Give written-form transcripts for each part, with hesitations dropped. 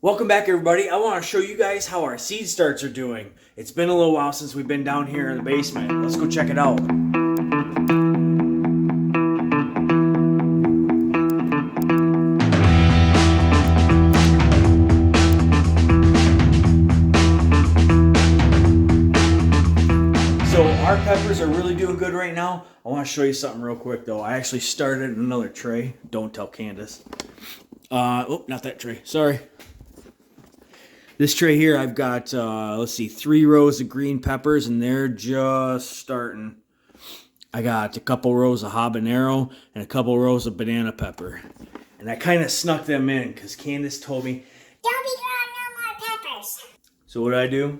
Welcome back, everybody. I want to show you guys how our seed starts are doing. It's been a little while since we've been down here in the basement. Let's go check it out. So our peppers are really doing good right now. I want to show you something real quick though. I actually started another tray. Don't tell Candace. Oh, not that tray. Sorry. This tray here, I've got, let's see, 3 rows of green peppers, and they're just starting. I got a couple rows of habanero and a couple rows of banana pepper. And I kind of snuck them in because Candace told me, don't be growing no more peppers. so what did I do?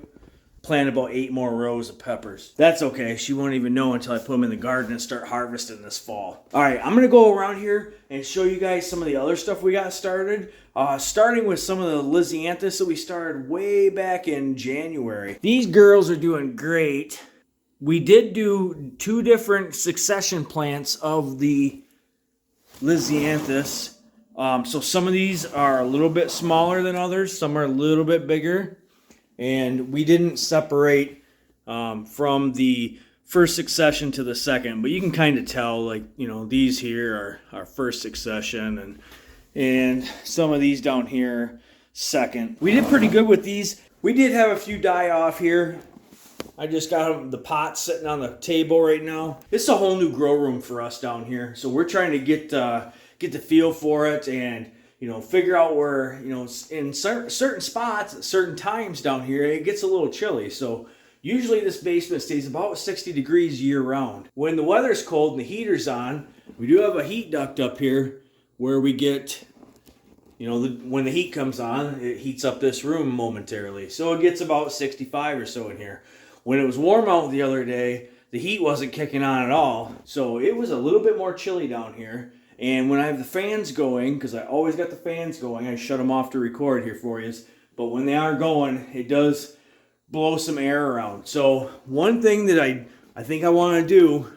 Plant about 8 more rows of peppers. That's okay. She won't even know until I put them in the garden and start harvesting this fall. All right, I'm going to go around here and show you guys some of the other stuff we got started. Starting with some of the Lysianthus that we started way back in January. These girls are doing great. We did do 2 different succession plants of the Lysianthus. So some of these are a little bit smaller than others. Some are a little bit bigger. And we didn't separate from the first succession to the second, but you can kind of tell, like, you know, these here are our first succession, and some of these down here second. We did pretty good with these. We did have a few die off here. I just got the pot sitting on the table right now. It's a whole new grow room for us down here, so we're trying to get the feel for it and, you know, figure out where, you know, in certain spots at certain times down here, it gets a little chilly. So usually this basement stays about 60 degrees year round. When the weather's cold and the heater's on, we do have a heat duct up here where we get, you know, when the heat comes on, it heats up this room momentarily. So it gets about 65 or so in here. When it was warm out the other day, the heat wasn't kicking on at all. So it was a little bit more chilly down here. And when I have the fans going, because I always got the fans going, I shut them off to record here for you. But when they are going, it does blow some air around. So one thing that I think I want to do,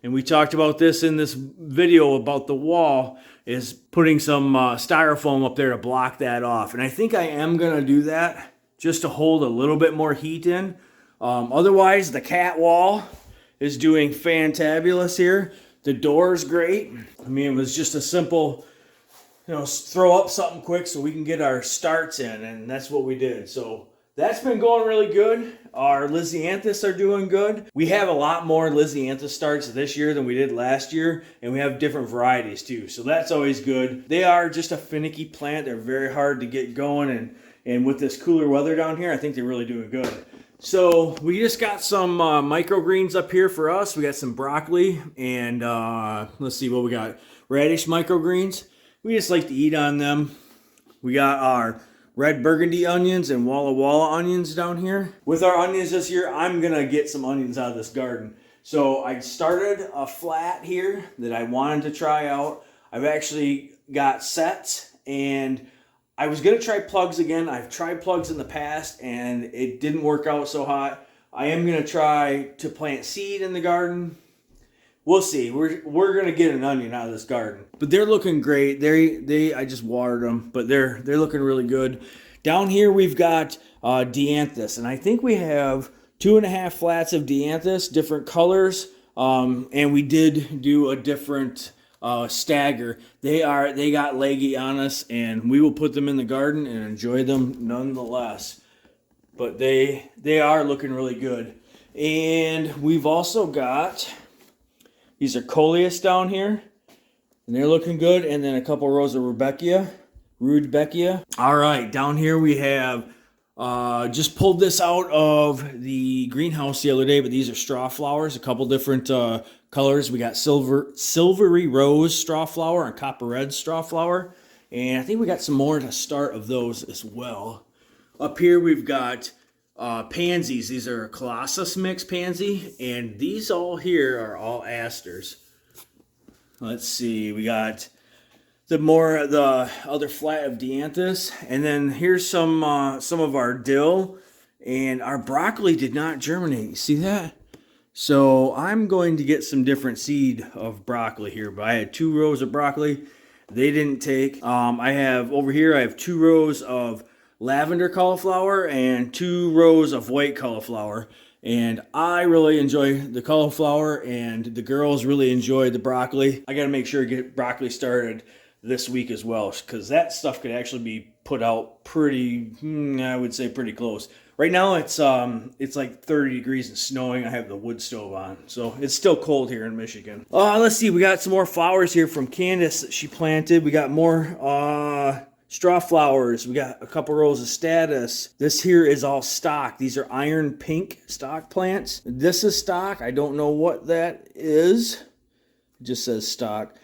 and we talked about this in this video about the wall, is putting some styrofoam up there to block that off. And I think I am going to do that just to hold a little bit more heat in. Otherwise, the cat wall is doing fantabulous here. The door's great. I mean, it was just a simple, you know, throw up something quick so we can get our starts in, and that's what we did. So that's been going really good. Our Lysianthus are doing good. We have a lot more Lysianthus starts this year than we did last year, and we have different varieties too. So that's always good. They are just a finicky plant. They're very hard to get going, and with this cooler weather down here, I think they're really doing good. So we just got some microgreens up here for us. We got some broccoli and let's see what we got. Radish microgreens. We just like to eat on them. We got our red burgundy onions and Walla Walla onions down here. With our onions this year, I'm going to get some onions out of this garden. So I started a flat here that I wanted to try out. I've actually got sets, and I was going to try plugs again. I've tried plugs in the past and it didn't work out so hot. I am going to try to plant seed in the garden. We'll see. We're going to get an onion out of this garden. But they're looking great. I just watered them, but they're looking really good. Down here we've got dianthus, and I think we have 2.5 flats of dianthus, different colors. And we did do a different stagger. They got leggy on us, and we will put them in the garden and enjoy them nonetheless. But they are looking really good. And we've also got, these are coleus down here, and they're looking good. And then a couple rows of rudbeckia. All right, down here we have just pulled this out of the greenhouse the other day, but these are straw flowers, a couple different colors. We got silvery rose straw flower and copper red straw flower. And I think we got some more to start of those as well. Up here we've got pansies. These are a Colossus mix pansy, and these all here are all asters. Let's see, we got the other flat of dianthus, and then here's some of our dill, and our broccoli did not germinate. You see that? So I'm going to get some different seed of broccoli here, but I had 2 rows of broccoli. They didn't take. I have over here, I have 2 rows of lavender cauliflower and 2 rows of white cauliflower. And I really enjoy the cauliflower, and the girls really enjoy the broccoli. I got to make sure to get broccoli started this week as well, because that stuff could actually be put out pretty, I would say pretty close. Right now it's like 30 degrees and snowing. I have the wood stove on, so it's still cold here in Michigan. Let's see, we got some more flowers here from Candace that she planted. We got more straw flowers. We got a couple rows of status. This here is all stock. These are iron pink stock plants. This is stock. I don't know what that is. It just says stock.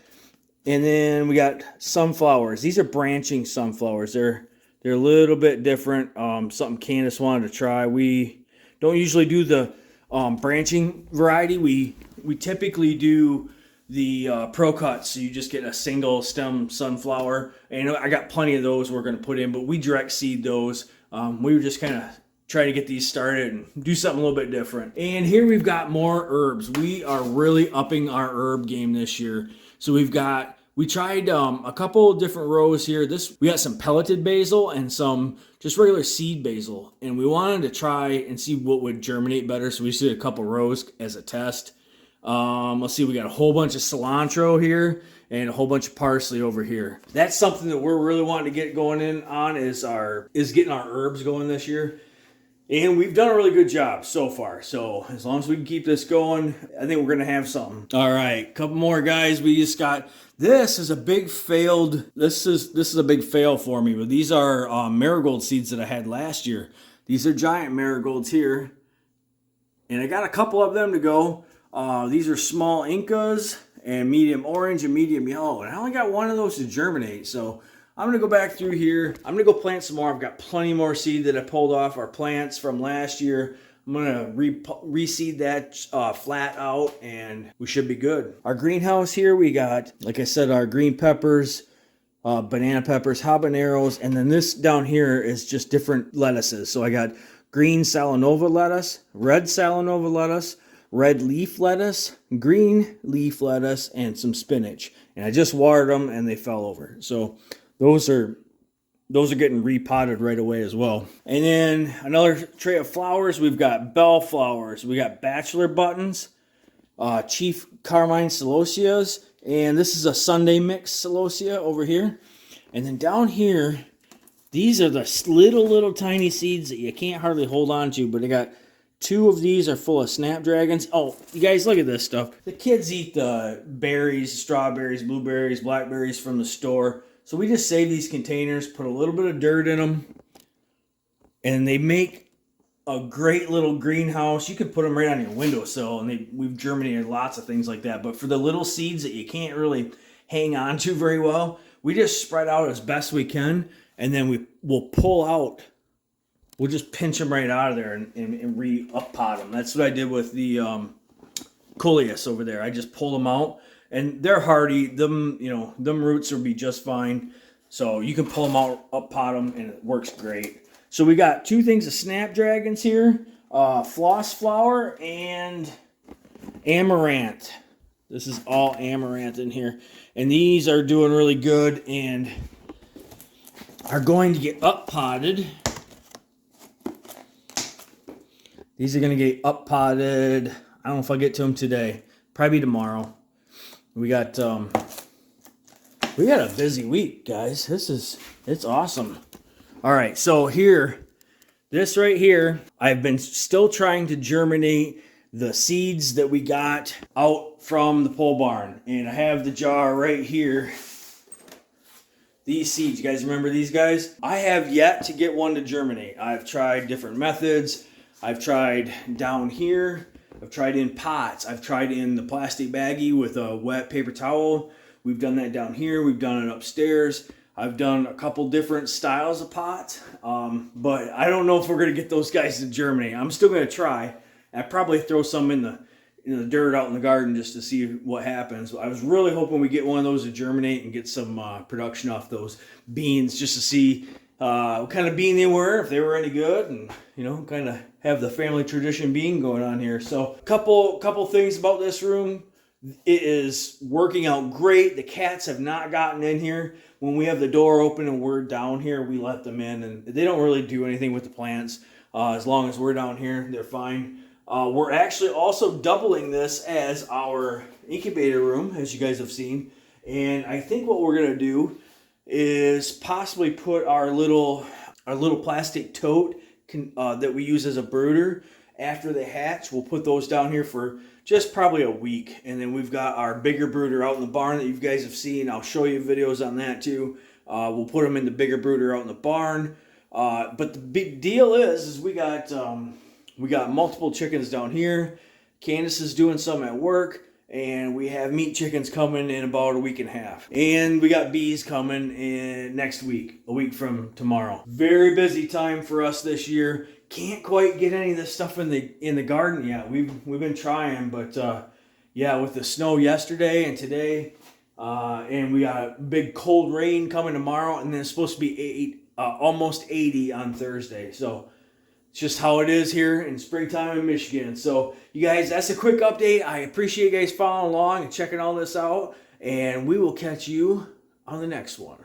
And then we got sunflowers. These are branching sunflowers. They're a little bit different. Something Candace wanted to try. We don't usually do the branching variety. We typically do the pro cuts, so you just get a single stem sunflower. And I got plenty of those we're going to put in, but we direct seed those. We were just kind of trying to get these started and do something a little bit different. And here we've got more herbs. We are really upping our herb game this year. So we tried a couple of different rows here. We got some pelleted basil and some just regular seed basil. And we wanted to try and see what would germinate better. So we just did a couple rows as a test. Let's see, we got a whole bunch of cilantro here and a whole bunch of parsley over here. That's something that we're really wanting to get going in on is getting our herbs going this year. And we've done a really good job so far. So as long as we can keep this going, I think we're going to have something. All right, couple more guys. We just got, this is a big fail for me, but these are marigold seeds that I had last year. These are giant marigolds here. And I got a couple of them to go. These are small Incas and medium orange and medium yellow. And I only got one of those to germinate. So I'm going to go back through here. I'm going to go plant some more. I've got plenty more seed that I pulled off our plants from last year. I'm going to reseed that flat out, and we should be good. Our greenhouse here, we got, like I said, our green peppers, banana peppers, habaneros, and then this down here is just different lettuces. So I got green Salanova lettuce, red Salanova lettuce, red leaf lettuce, green leaf lettuce, and some spinach. And I just watered them, and they fell over. So those are getting repotted right away as well. And then another tray of flowers. We've got bellflowers. We got bachelor buttons, Chief Carmine celosias, and this is a Sunday mix celosia over here. And then down here, these are the little tiny seeds that you can't hardly hold on to, but I got 2 of these are full of snapdragons. Oh, you guys, look at this stuff. The kids eat the berries, strawberries, blueberries, blackberries from the store. So we just save these containers, put a little bit of dirt in them, and they make a great little greenhouse. You could put them right on your windowsill, and we've germinated lots of things like that. But for the little seeds that you can't really hang on to very well, we just spread out as best we can, and then we'll pull out. We'll just pinch them right out of there and re-up pot them. That's what I did with the coleus over there. I just pulled them out. And they're hardy. Them roots will be just fine. So you can pull them out, up pot them, and it works great. So we got 2 things of snapdragons here, floss flower and amaranth. This is all amaranth in here. And these are doing really good and are going to get up potted. These are going to get up potted. I don't know if I'll get to them today. Probably tomorrow. We got a busy week, guys. It's awesome. All right, so this right here, I've been still trying to germinate the seeds that we got out from the pole barn. And I have the jar right here. These seeds, you guys remember these guys? I have yet to get one to germinate. I've tried different methods. I've tried down here. I've tried in pots. I've tried in the plastic baggie with a wet paper towel. We've done that down here. We've done it upstairs. I've done a couple different styles of pots, but I don't know if we're going to get those guys to germinate. I'm still going to try. I'd probably throw some in the dirt out in the garden just to see what happens. I was really hoping we get one of those to germinate and get some production off those beans just to see what kind of bean they were, if they were any good, and kind of have the family tradition bean going on here. So couple things about this room it is working out great. The cats have not gotten in here. When we have the door open and we're down here, we let them in, and they don't really do anything with the plants. As long as we're down here, they're fine. We're actually also doubling this as our incubator room, as you guys have seen. And I think what we're gonna do is possibly put our little plastic tote that we use as a brooder after they hatch. We'll put those down here for just probably a week, and then we've got our bigger brooder out in the barn that you guys have seen. I'll show you videos on that too. We'll put them in the bigger brooder out in the barn. But the big deal is we got multiple chickens down here. Candace is doing some at work, and we have meat chickens coming in about a week and a half. And we got bees coming in next week, a week from tomorrow. Very busy time for us this year. Can't quite get any of this stuff in the garden yet. We've been trying, but yeah, with the snow yesterday and today, and we got a big cold rain coming tomorrow, and then it's supposed to be almost 80 on Thursday. So it's just how it is here in springtime in Michigan. So you guys, that's a quick update. I appreciate you guys following along and checking all this out, and we will catch you on the next one.